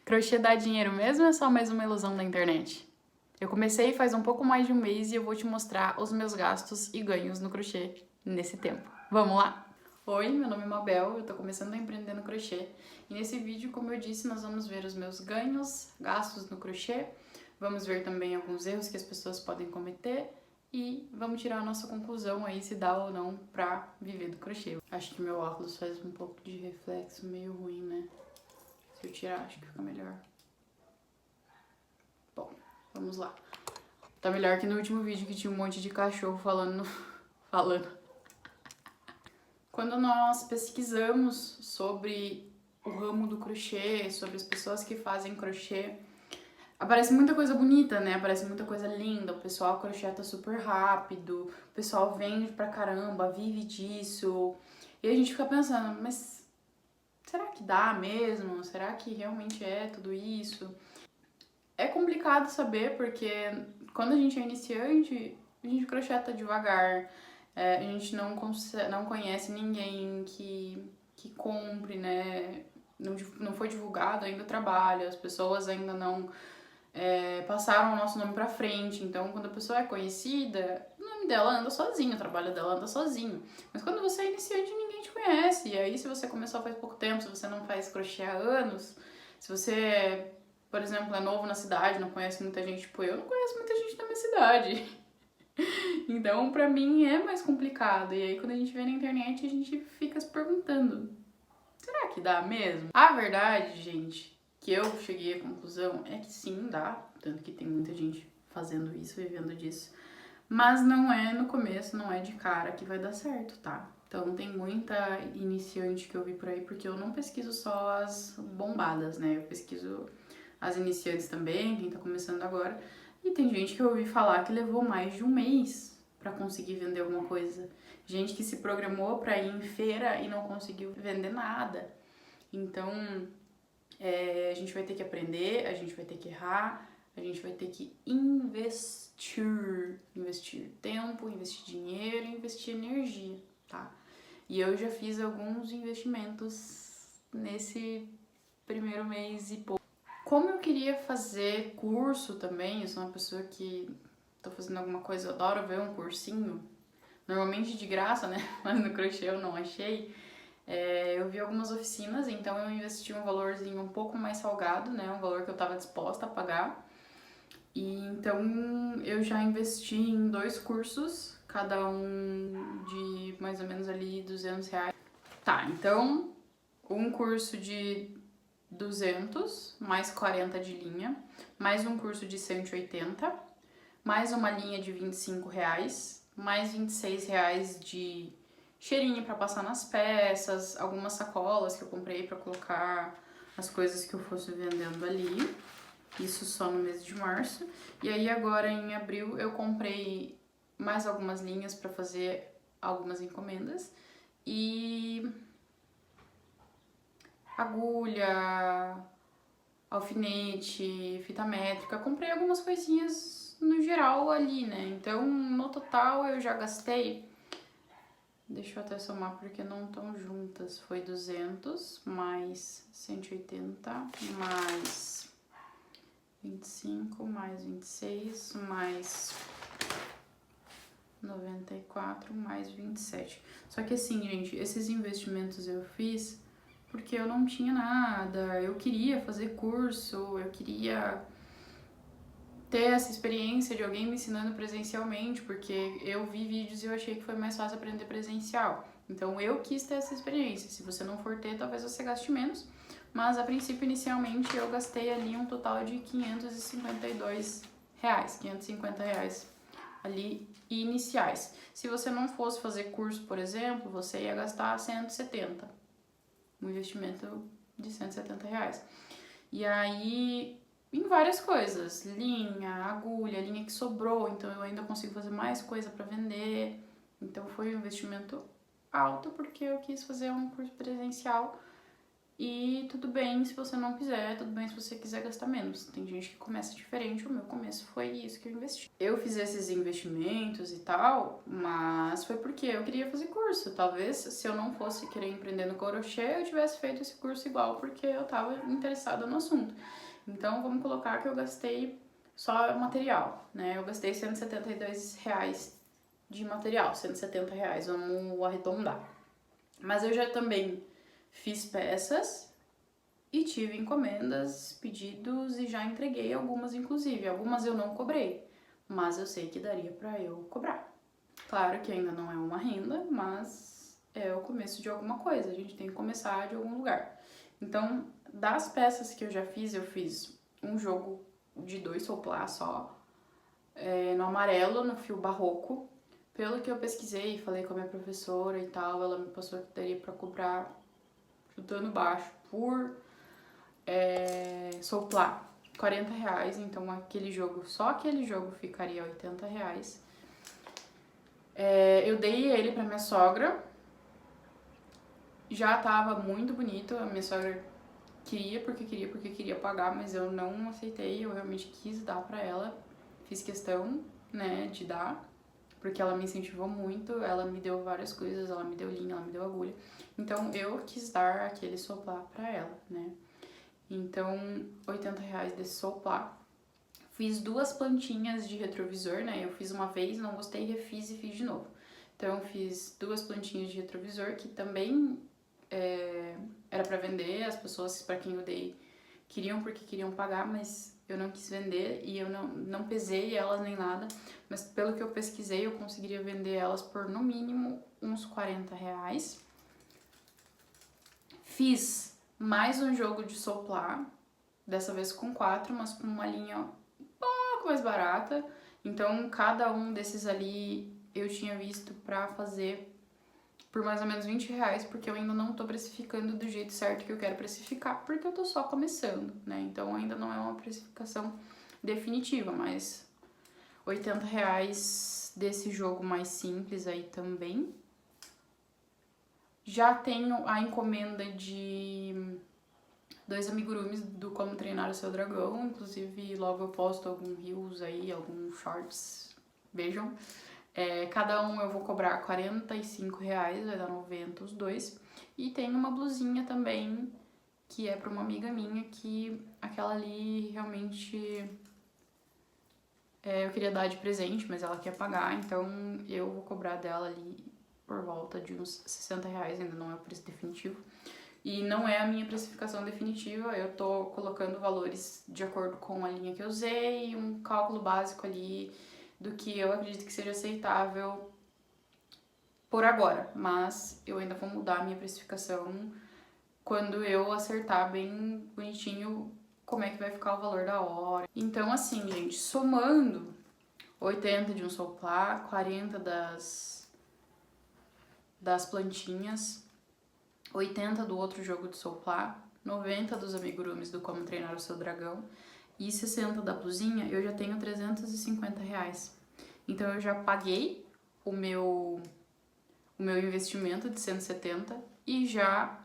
Crochê dá dinheiro mesmo ou é só mais uma ilusão da internet? Eu comecei faz um pouco mais de um mês e eu vou te mostrar os meus gastos e ganhos no crochê nesse tempo. Vamos lá? Oi, meu nome é Mabel, eu tô começando a empreender no crochê e nesse vídeo, como eu disse, nós vamos ver os meus ganhos, gastos no crochê, vamos ver também alguns erros que as pessoas podem cometer e vamos tirar a nossa conclusão aí se dá ou não pra viver do crochê. Acho que meu óculos faz um pouco de reflexo meio ruim, né? Se eu tirar, acho que fica melhor. Bom, vamos lá. Tá melhor que no último vídeo que tinha um monte de cachorro falando. Quando nós pesquisamos sobre o ramo do crochê, sobre as pessoas que fazem crochê, aparece muita coisa bonita, né? Aparece muita coisa linda, o pessoal crocheta super rápido, o pessoal vende pra caramba, vive disso. E a gente fica pensando, mas será que dá mesmo? Será que realmente é tudo isso? É complicado saber porque quando a gente é iniciante, a gente crocheta devagar, a gente não conhece ninguém que compre, né? Não foi divulgado ainda o trabalho, as pessoas ainda não passaram o nosso nome pra frente. Então, quando a pessoa é conhecida, o nome dela anda sozinho, o trabalho dela anda sozinho. Mas quando você é iniciante, ninguém te conhece. E aí, se você começou faz pouco tempo, se você não faz crochê há anos, se você, por exemplo, é novo na cidade, não conhece muita gente, tipo eu, não conheço muita gente na minha cidade. Então, pra mim, é mais complicado. E aí, quando a gente vê na internet, a gente fica se perguntando, será que dá mesmo? A verdade, gente, que eu cheguei à conclusão é que sim, dá. Tanto que tem muita gente fazendo isso, vivendo disso. Mas não é no começo, não é de cara que vai dar certo, tá? Então tem muita iniciante que eu vi por aí, porque eu não pesquiso só as bombadas, né? Eu pesquiso as iniciantes também, quem tá começando agora. E tem gente que eu ouvi falar que levou mais de um mês pra conseguir vender alguma coisa. Gente que se programou pra ir em feira e não conseguiu vender nada. Então, a gente vai ter que aprender, a gente vai ter que errar, a gente vai ter que investir. Investir tempo, investir dinheiro, investir energia, tá? E eu já fiz alguns investimentos nesse primeiro mês e pouco. Como eu queria fazer curso também, eu sou uma pessoa que tô fazendo alguma coisa, eu adoro ver um cursinho, normalmente de graça, né? Mas no crochê eu não achei. Eu vi algumas oficinas, então eu investi um valorzinho um pouco mais salgado, né? Um valor que eu estava disposta a pagar. E então eu já investi em 2 cursos, cada um de mais ou menos ali R$ 200. Tá, então um curso de 200, mais 40 de linha, mais um curso de 180, mais uma linha de R$ 25, mais R$ 26 de cheirinho para passar nas peças, algumas sacolas que eu comprei para colocar as coisas que eu fosse vendendo ali. Isso só no mês de março. E aí agora em abril eu comprei mais algumas linhas para fazer algumas encomendas e agulha, alfinete, fita métrica, comprei algumas coisinhas no geral ali, né? Então, no total eu já gastei, deixa eu até somar porque não estão juntas, foi 200 mais 180 mais 25 mais 26 mais 94 mais 27. Só que assim, gente, esses investimentos eu fiz porque eu não tinha nada, eu queria fazer curso, eu queria ter essa experiência de alguém me ensinando presencialmente, porque eu vi vídeos e eu achei que foi mais fácil aprender presencial. Então eu quis ter essa experiência. Se você não for ter, talvez você gaste menos, mas a princípio, inicialmente, eu gastei ali um total de R$ 552, R$ 550 ali iniciais. Se você não fosse fazer curso, por exemplo, você ia gastar 170, um investimento de R$ 170. E aí, em várias coisas, linha, agulha, linha que sobrou, então eu ainda consigo fazer mais coisa para vender. Então foi um investimento alto porque eu quis fazer um curso presencial E tudo bem se você não quiser, tudo bem se você quiser gastar menos. Tem gente que começa diferente, o meu começo foi isso que eu investi. Eu fiz esses investimentos e tal, mas foi porque eu queria fazer curso. Talvez se eu não fosse querer empreender no crochê, eu tivesse feito esse curso igual, porque eu tava interessada no assunto. Então vamos colocar que eu gastei só material, né? Eu gastei R$ 172 de material, R$ 170, vamos arredondar. Mas eu já também fiz peças e tive encomendas, pedidos e já entreguei algumas, inclusive. Algumas eu não cobrei, mas eu sei que daria pra eu cobrar. Claro que ainda não é uma renda, mas é o começo de alguma coisa. A gente tem que começar de algum lugar. Então, das peças que eu fiz um jogo de 2 soplá só, no amarelo, no fio barroco. Pelo que eu pesquisei e falei com a minha professora e tal, ela me passou que daria pra cobrar, chutando baixo, por soplá, R$ 40. Então aquele jogo, só aquele jogo ficaria R$ 80. Eu dei ele pra minha sogra, já tava muito bonito, a minha sogra queria porque queria pagar, mas eu não aceitei, eu realmente quis dar pra ela, fiz questão, né, de dar, porque ela me incentivou muito, ela me deu várias coisas, ela me deu linha, ela me deu agulha, então eu quis dar aquele soplá pra ela, né. Então, R$ 80 desse soplá. Fiz 2 plantinhas de retrovisor, né? Eu fiz uma vez, não gostei, refiz e fiz de novo. Então, eu fiz 2 plantinhas de retrovisor que também era pra vender. As pessoas pra quem eu dei queriam porque queriam pagar, mas eu não quis vender e eu não pesei elas nem nada. Mas pelo que eu pesquisei, eu conseguiria vender elas por no mínimo uns R$ 40. Fiz mais um jogo de soplá, dessa vez com 4, mas com uma linha um pouco mais barata. Então, cada um desses ali eu tinha visto pra fazer por mais ou menos R$ 20, porque eu ainda não tô precificando do jeito certo que eu quero precificar, porque eu tô só começando, né? Então, ainda não é uma precificação definitiva, mas R$ 80 desse jogo mais simples aí também. Já tenho a encomenda de 2 amigurumis do Como Treinar o Seu Dragão, inclusive logo eu posto alguns reels aí, alguns shorts, vejam. Cada um eu vou cobrar R$ 45, vai dar 90 os dois. E tem uma blusinha também, que é pra uma amiga minha, que aquela ali realmente eu queria dar de presente, mas ela quer pagar, então eu vou cobrar dela ali por volta de uns R$ 60, ainda não é o preço definitivo. E não é a minha precificação definitiva, eu tô colocando valores de acordo com a linha que eu usei, um cálculo básico ali do que eu acredito que seja aceitável por agora, mas eu ainda vou mudar a minha precificação quando eu acertar bem bonitinho como é que vai ficar o valor da hora. Então assim, gente, somando 80 de um soplá, 40 das plantinhas, 80 do outro jogo de soplá, 90 dos amigurumis do Como Treinar o Seu Dragão e 60 da blusinha, eu já tenho R$ 350. Então eu já paguei o meu investimento de 170 e já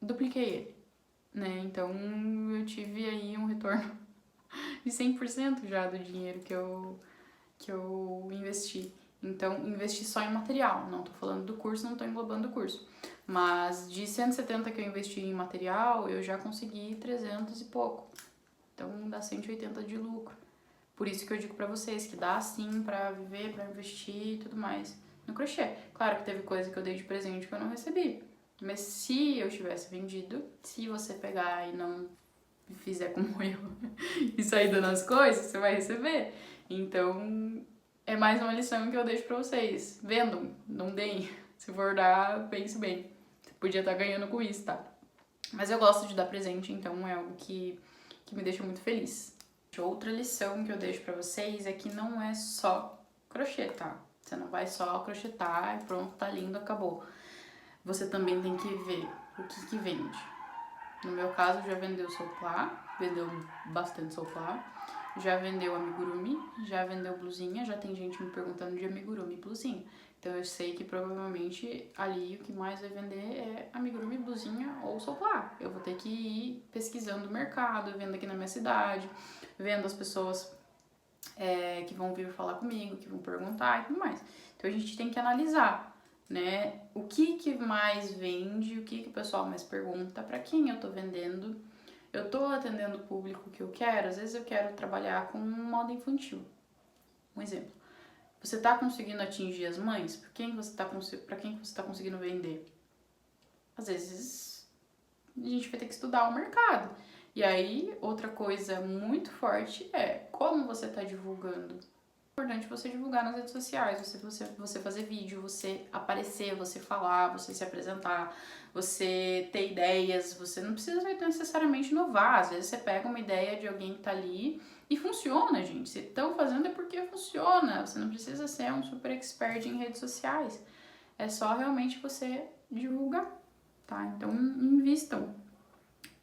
dupliquei ele, né? Então eu tive aí um retorno de 100% já do dinheiro que eu investi. Então, investi só em material, não tô falando do curso, não tô englobando o curso. Mas de 170 que eu investi em material, eu já consegui 300 e pouco. Então, dá 180 de lucro. Por isso que eu digo pra vocês que dá sim pra viver, pra investir e tudo mais no crochê. Claro que teve coisa que eu dei de presente que eu não recebi. Mas se eu tivesse vendido, se você pegar e não fizer como eu e sair dando as coisas, você vai receber. Então, é mais uma lição que eu deixo pra vocês. Vendam, não deem. Se for dar, pense bem. Você podia estar ganhando com isso, tá? Mas eu gosto de dar presente, então é algo que me deixa muito feliz. Outra lição que eu deixo pra vocês é que não é só crochê, tá? Você não vai só crochetar e pronto, tá lindo, acabou. Você também tem que ver o que vende. No meu caso, já vendeu soplá, vendeu bastante soplá, já vendeu amigurumi, já vendeu blusinha, já tem gente me perguntando de amigurumi e blusinha. Então eu sei que provavelmente ali o que mais vai vender é amigurumi, blusinha ou soplar. Eu vou ter que ir pesquisando o mercado, vendo aqui na minha cidade, vendo as pessoas que vão vir falar comigo, que vão perguntar e tudo mais. Então a gente tem que analisar, né, o que mais vende, o que o pessoal mais pergunta, para quem eu tô vendendo. Eu tô atendendo o público que eu quero, às vezes eu quero trabalhar com moda infantil. Um exemplo. Você tá conseguindo atingir as mães? Para quem você tá conseguindo vender? Às vezes a gente vai ter que estudar o mercado. E aí, outra coisa muito forte é como você está divulgando. É importante você divulgar nas redes sociais, você fazer vídeo, você aparecer, você falar, você se apresentar, você ter ideias, você não precisa necessariamente inovar. Às vezes você pega uma ideia de alguém que tá ali e funciona, gente. Se estão fazendo é porque funciona. Você não precisa ser um super expert em redes sociais. É só realmente você divulgar, tá? Então, invistam.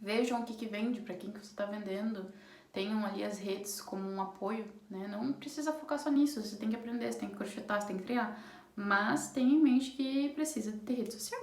Vejam o que vende, para quem que você está vendendo. Tenham ali as redes como um apoio, né? Não precisa focar só nisso, você tem que aprender, você tem que crochetar, você tem que criar. Mas tenha em mente que precisa ter rede social.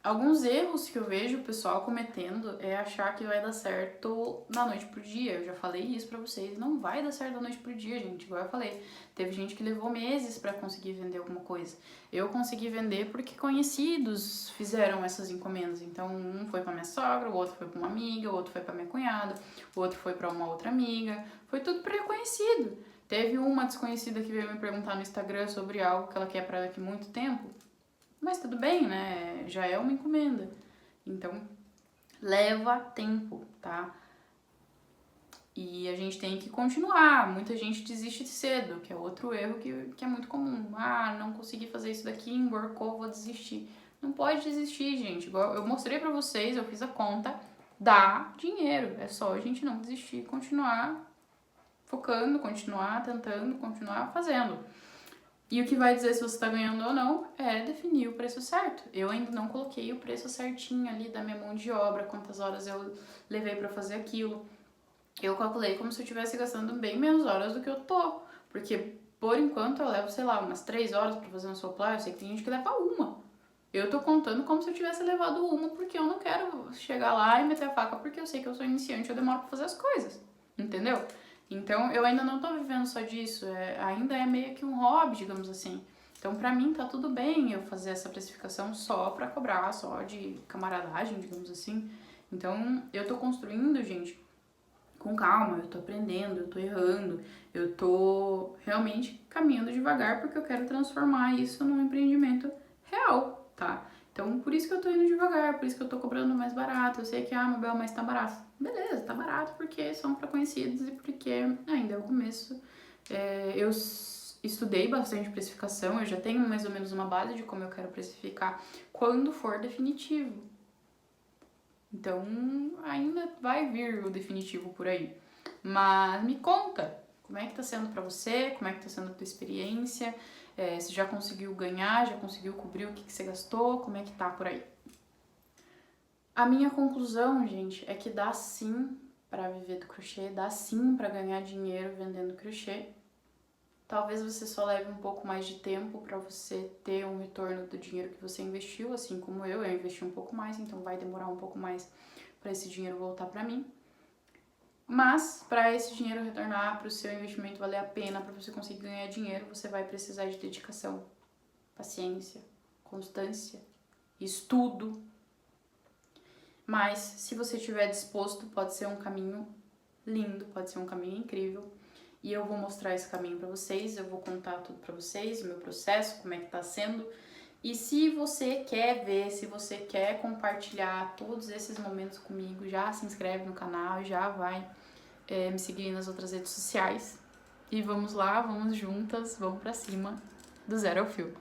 Alguns erros que eu vejo o pessoal cometendo é achar que vai dar certo da noite pro dia. Eu já falei isso pra vocês, não vai dar certo da noite pro dia, gente. Igual eu falei, teve gente que levou meses pra conseguir vender alguma coisa. Eu consegui vender porque conhecidos fizeram essas encomendas. Então, um foi pra minha sogra, o outro foi pra uma amiga, o outro foi pra minha cunhada, o outro foi pra uma outra amiga. Foi tudo pré-conhecido. Teve uma desconhecida que veio me perguntar no Instagram sobre algo que ela quer pra daqui muito tempo. Mas tudo bem, né? Já é uma encomenda. Então, leva tempo, tá? E a gente tem que continuar. Muita gente desiste cedo, que é outro erro que é muito comum. Ah, não consegui fazer isso daqui, emborcou, vou desistir. Não pode desistir, gente. Igual eu mostrei pra vocês, eu fiz a conta, dá dinheiro. É só a gente não desistir, continuar focando, continuar tentando, continuar fazendo. E o que vai dizer se você tá ganhando ou não é definir o preço certo. Eu ainda não coloquei o preço certinho ali da minha mão de obra, quantas horas eu levei pra fazer aquilo. Eu calculei como se eu estivesse gastando bem menos horas do que eu tô. Porque, por enquanto, eu levo, sei lá, umas 3 horas pra fazer um soplar. Eu sei que tem gente que leva uma. Eu tô contando como se eu tivesse levado uma, porque eu não quero chegar lá e meter a faca, porque eu sei que eu sou iniciante e eu demoro pra fazer as coisas. Entendeu? Então, eu ainda não tô vivendo só disso, ainda é meio que um hobby, digamos assim. Então, pra mim, tá tudo bem eu fazer essa precificação só pra cobrar, só de camaradagem, digamos assim. Então, eu tô construindo, gente, com calma, eu tô aprendendo, eu tô errando, eu tô realmente caminhando devagar porque eu quero transformar isso num empreendimento real, tá? Então, por isso que eu tô indo devagar, por isso que eu tô cobrando mais barato. Eu sei que, Mabel, mas tá barato. Beleza, tá barato porque são pra conhecidos e porque ainda é o começo. Eu estudei bastante precificação, eu já tenho mais ou menos uma base de como eu quero precificar quando for definitivo. Então, ainda vai vir o definitivo por aí. Mas me conta, como é que tá sendo pra você? Como é que tá sendo a tua experiência? Você já conseguiu ganhar? Já conseguiu cobrir o que você gastou? Como é que tá por aí? A minha conclusão, gente, é que dá sim pra viver do crochê, dá sim pra ganhar dinheiro vendendo crochê. Talvez você só leve um pouco mais de tempo para você ter um retorno do dinheiro que você investiu, assim como eu investi um pouco mais, então vai demorar um pouco mais para esse dinheiro voltar para mim. Mas para esse dinheiro retornar, para o seu investimento valer a pena, para você conseguir ganhar dinheiro, você vai precisar de dedicação, paciência, constância, estudo. Mas se você estiver disposto, pode ser um caminho lindo, pode ser um caminho incrível. E eu vou mostrar esse caminho pra vocês, eu vou contar tudo pra vocês, o meu processo, como é que tá sendo. E se você quer ver, se você quer compartilhar todos esses momentos comigo, já se inscreve no canal, já vai me seguir nas outras redes sociais. E vamos lá, vamos juntas, vamos pra cima, do zero ao fio.